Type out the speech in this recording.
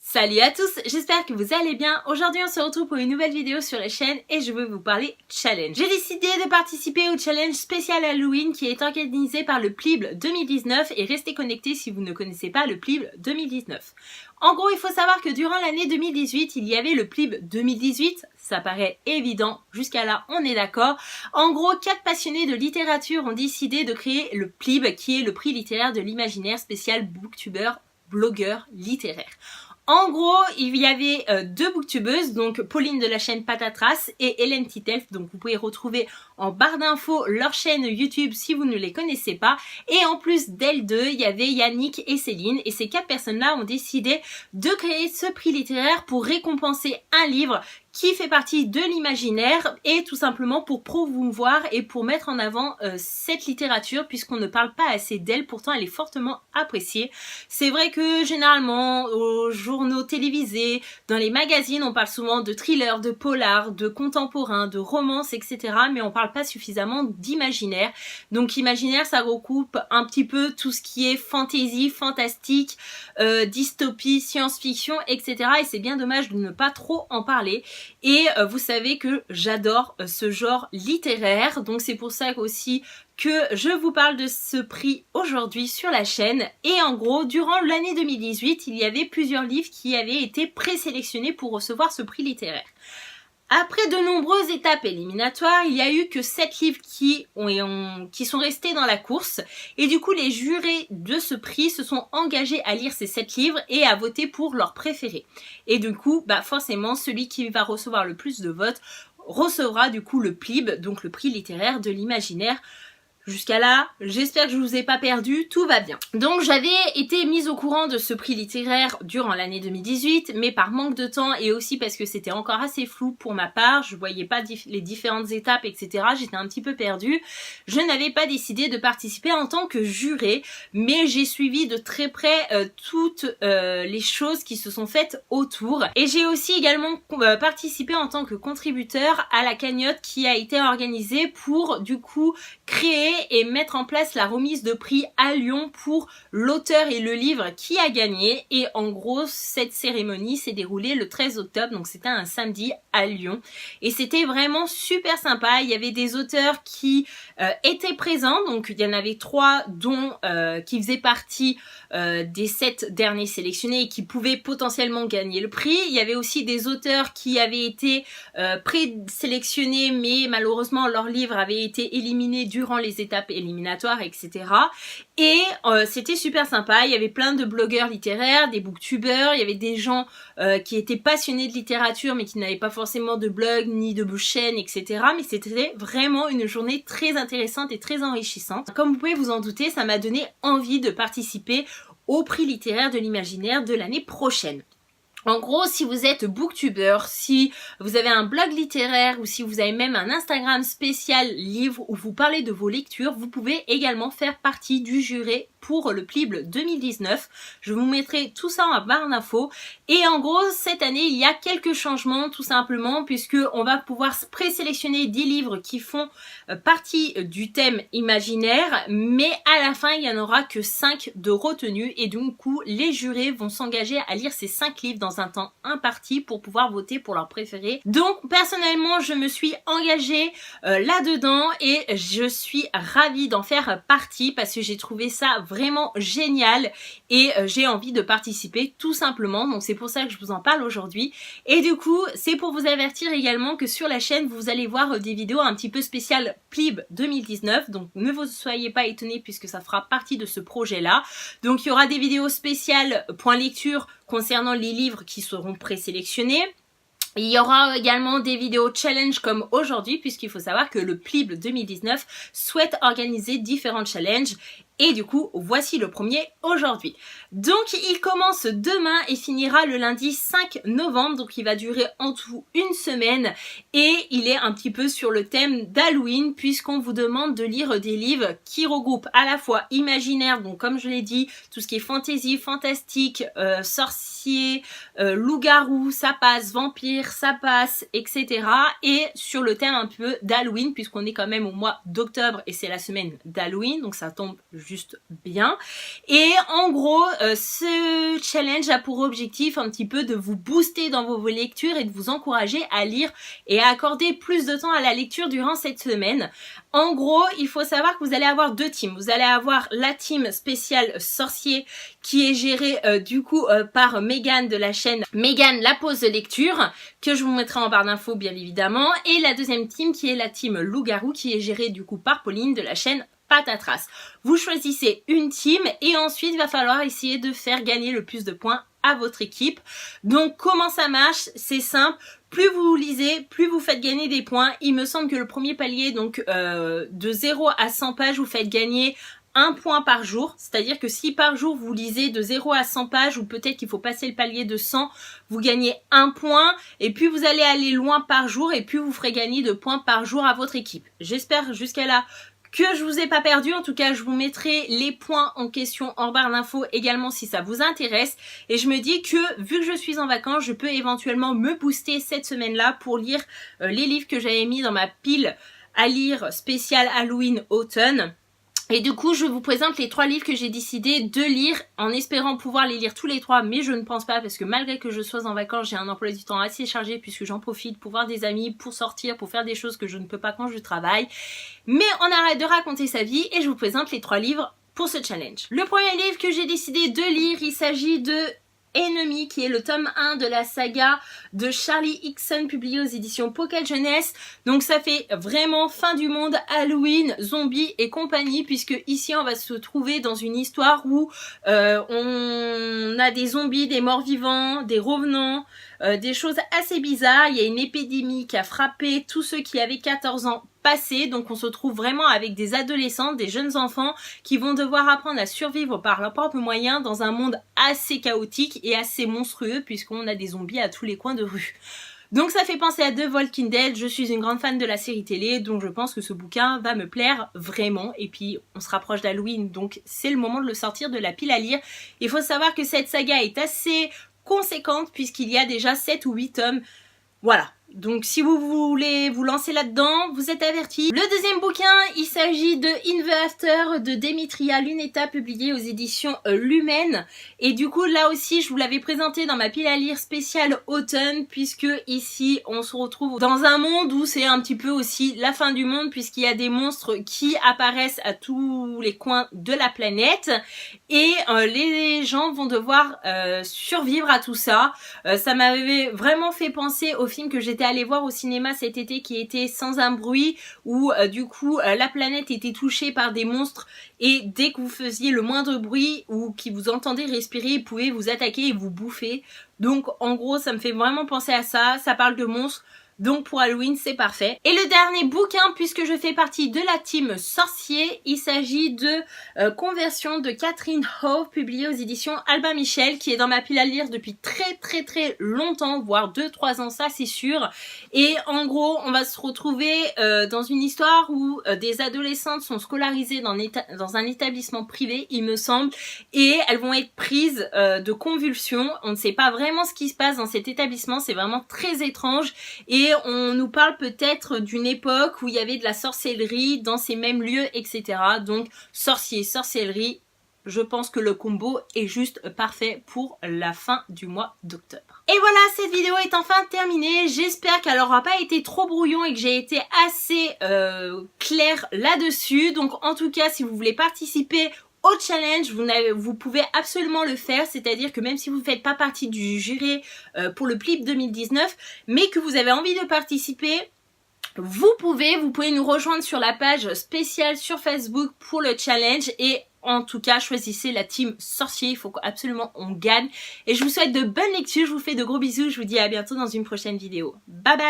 Salut à tous, j'espère que vous allez bien. Aujourd'hui on se retrouve pour une nouvelle vidéo sur la chaîne et je veux vous parler challenge. J'ai décidé de participer au challenge spécial Halloween qui est organisé par le PLIB 2019 et restez connectés si vous ne connaissez pas le PLIB 2019. En gros, il faut savoir que durant l'année 2018, il y avait le PLIB 2018, ça paraît évident, jusqu'à là on est d'accord. En gros, 4 passionnés de littérature ont décidé de créer le PLIB qui est le prix littéraire de l'imaginaire spécial booktuber, blogueur littéraire. En gros, il y avait deux booktubeuses, donc Pauline de la chaîne Patatras et Hélène Titelf, donc vous pouvez retrouver en barre d'infos leur chaîne YouTube si vous ne les connaissez pas. Et en plus d'elles deux, il y avait Yannick et Céline, et ces 4 personnes-là ont décidé de créer ce prix littéraire pour récompenser un livre qui fait partie de l'imaginaire et tout simplement pour promouvoir et pour mettre en avant cette littérature puisqu'on ne parle pas assez d'elle, pourtant elle est fortement appréciée. C'est vrai que généralement aux journaux télévisés, dans les magazines, on parle souvent de thrillers, de polars, de contemporains, de romances, etc. mais on parle pas suffisamment d'imaginaire. Donc imaginaire, ça recoupe un petit peu tout ce qui est fantasy, fantastique, dystopie, science-fiction, etc. et c'est bien dommage de ne pas trop en parler. Et vous savez que j'adore ce genre littéraire, donc c'est pour ça aussi que je vous parle de ce prix aujourd'hui sur la chaîne. Et en gros, durant l'année 2018, il y avait plusieurs livres qui avaient été présélectionnés pour recevoir ce prix littéraire. Après de nombreuses étapes éliminatoires, il y a eu que 7 livres qui sont restés dans la course. Et du coup, les jurés de ce prix se sont engagés à lire ces 7 livres et à voter pour leur préféré. Et du coup, forcément, celui qui va recevoir le plus de votes recevra du coup le PLIB, donc le prix littéraire de l'imaginaire. Jusqu'à là, j'espère que je vous ai pas perdu, tout va bien. Donc j'avais été mise au courant de ce prix littéraire durant l'année 2018, mais par manque de temps et aussi parce que c'était encore assez flou pour ma part, je voyais pas les différentes étapes, etc. J'étais un petit peu perdue. Je n'avais pas décidé de participer en tant que juré, mais j'ai suivi de très près toutes les choses qui se sont faites autour. Et j'ai aussi également participé en tant que contributeur à la cagnotte qui a été organisée pour du coup créer et mettre en place la remise de prix à Lyon pour l'auteur et le livre qui a gagné. Et en gros, cette cérémonie s'est déroulée le 13 octobre, donc c'était un samedi à Lyon. Et c'était vraiment super sympa. Il y avait des auteurs qui étaient présents, donc il y en avait 3 dont qui faisaient partie des 7 derniers sélectionnés et qui pouvaient potentiellement gagner le prix. Il y avait aussi des auteurs qui avaient été présélectionnés mais malheureusement leur livre avait été éliminé durant les étapes éliminatoires, etc. Et c'était super sympa. Il y avait plein de blogueurs littéraires, des booktubeurs, il y avait des gens qui étaient passionnés de littérature mais qui n'avaient pas forcément de blog ni de chaîne, etc. Mais c'était vraiment une journée très intéressante et très enrichissante. Comme vous pouvez vous en douter, ça m'a donné envie de participer au prix littéraire de l'imaginaire de l'année prochaine. En gros, si vous êtes booktuber, si vous avez un blog littéraire ou si vous avez même un Instagram spécial livre où vous parlez de vos lectures, vous pouvez également faire partie du jury pour le PLIB 2019. Je vous mettrai tout ça en barre d'infos. Et en gros, cette année, il y a quelques changements tout simplement puisque on va pouvoir présélectionner 10 livres qui font partie du thème imaginaire, mais à la fin, il n'y en aura que 5 de retenus et du coup, les jurés vont s'engager à lire ces 5 livres dans un temps imparti pour pouvoir voter pour leur préféré. Donc personnellement je me suis engagée là-dedans et je suis ravie d'en faire partie parce que j'ai trouvé ça vraiment génial et j'ai envie de participer tout simplement, donc c'est pour ça que je vous en parle aujourd'hui. Et du coup c'est pour vous avertir également que sur la chaîne vous allez voir des vidéos un petit peu spéciales PLIB 2019, donc ne vous soyez pas étonnés puisque ça fera partie de ce projet là. Donc il y aura des vidéos spéciales point lecture concernant les livres qui seront présélectionnés. Il y aura également des vidéos challenge comme aujourd'hui puisqu'il faut savoir que le PLIB 2019 souhaite organiser différents challenges. Et du coup, voici le premier aujourd'hui. Donc, il commence demain et finira le lundi 5 novembre. Donc, il va durer en tout une semaine. Et il est un petit peu sur le thème d'Halloween puisqu'on vous demande de lire des livres qui regroupent à la fois imaginaire, donc comme je l'ai dit, tout ce qui est fantasy, fantastique, sorcier, loup-garou, ça passe, vampire, lire, ça passe, etc. Et sur le thème un peu d'Halloween, puisqu'on est quand même au mois d'octobre et c'est la semaine d'Halloween, donc ça tombe juste bien. Et en gros, ce challenge a pour objectif un petit peu de vous booster dans vos lectures et de vous encourager à lire et à accorder plus de temps à la lecture durant cette semaine. En gros, il faut savoir que vous allez avoir deux teams. Vous allez avoir la team spéciale sorcier qui est gérée du coup par Megan de la chaîne Megan la pause de lecture, que je vous mettrai en barre d'infos bien évidemment. Et la deuxième team qui est la team loup-garou qui est gérée du coup par Pauline de la chaîne Patatras. Vous choisissez une team et ensuite il va falloir essayer de faire gagner le plus de points à votre équipe. Donc comment ça marche? C'est simple. Plus vous lisez, plus vous faites gagner des points. Il me semble que le premier palier, donc de 0 à 100 pages, vous faites gagner 1 point par jour. C'est-à-dire que si par jour vous lisez de 0 à 100 pages, ou peut-être qu'il faut passer le palier de 100, vous gagnez 1 point. Et puis vous allez aller loin par jour et puis vous ferez gagner de points par jour à votre équipe. J'espère jusqu'à là que je vous ai pas perdu. En tout cas, je vous mettrai les points en question en barre d'infos également si ça vous intéresse. Et je me dis que vu que je suis en vacances, je peux éventuellement me booster cette semaine-là pour lire les livres que j'avais mis dans ma pile à lire spéciale Halloween automne. Et du coup, je vous présente les 3 livres que j'ai décidé de lire en espérant pouvoir les lire tous les 3, mais je ne pense pas parce que malgré que je sois en vacances, j'ai un emploi du temps assez chargé puisque j'en profite pour voir des amis, pour sortir, pour faire des choses que je ne peux pas quand je travaille. Mais on arrête de raconter sa vie et je vous présente les 3 livres pour ce challenge. Le premier livre que j'ai décidé de lire, il s'agit de Ennemi, qui est le tome 1 de la saga de Charlie Higson, publié aux éditions Pocket Jeunesse. Donc ça fait vraiment fin du monde, Halloween, zombies et compagnie, puisque ici on va se trouver dans une histoire où on a des zombies, des morts vivants, des revenants, des choses assez bizarres. Il y a une épidémie qui a frappé tous ceux qui avaient 14 ans passé, donc on se trouve vraiment avec des adolescents, des jeunes enfants qui vont devoir apprendre à survivre par leurs propres moyens dans un monde assez chaotique et assez monstrueux puisqu'on a des zombies à tous les coins de rue. Donc ça fait penser à The Walking Dead. Je suis une grande fan de la série télé, donc je pense que ce bouquin va me plaire vraiment. Et puis on se rapproche d'Halloween, donc c'est le moment de le sortir de la pile à lire. Il faut savoir que cette saga est assez conséquente puisqu'il y a déjà 7 ou 8 tomes. Voilà. Donc si vous voulez vous lancer là-dedans, vous êtes avertis. Le deuxième bouquin, il s'agit de In the After de Demetria Luneta, publié aux éditions Lumen. Et du coup là aussi je vous l'avais présenté dans ma pile à lire spéciale automne, puisque ici on se retrouve dans un monde où c'est un petit peu aussi la fin du monde, puisqu'il y a des monstres qui apparaissent à tous les coins de la planète. Et les gens vont devoir survivre à tout ça. Ça m'avait vraiment fait penser au film que j'étais allée voir au cinéma cet été qui était Sans un bruit, où du coup la planète était touchée par des monstres et dès que vous faisiez le moindre bruit ou que vous entendez respirer, ils pouvaient vous attaquer et vous bouffer. Donc en gros ça me fait vraiment penser à ça, ça parle de monstres. Donc pour Halloween c'est parfait. Et le dernier bouquin, puisque je fais partie de la team sorcier, il s'agit de Conversion de Catherine Hove, publié aux éditions Albin Michel, qui est dans ma pile à lire depuis très longtemps, voire 2-3 ans, ça c'est sûr. Et en gros on va se retrouver dans une histoire où des adolescentes sont scolarisées dans un établissement privé, il me semble, et elles vont être prises de convulsions. On ne sait pas vraiment ce qui se passe dans cet établissement, c'est vraiment très étrange. Et on nous parle peut-être d'une époque où il y avait de la sorcellerie dans ces mêmes lieux, etc. Donc sorcier, sorcellerie, je pense que le combo est juste parfait pour la fin du mois d'octobre. Et voilà, cette vidéo est enfin terminée. J'espère qu'elle n'aura pas été trop brouillon et que j'ai été assez claire là-dessus. Donc en tout cas, si vous voulez participer au challenge, vous pouvez absolument le faire, c'est-à-dire que même si vous ne faites pas partie du jury pour le PLIB 2019, mais que vous avez envie de participer, vous pouvez nous rejoindre sur la page spéciale sur Facebook pour le challenge. Et en tout cas, choisissez la team sorcier, il faut absolument on gagne. Et je vous souhaite de bonnes lectures, je vous fais de gros bisous, je vous dis à bientôt dans une prochaine vidéo. Bye bye!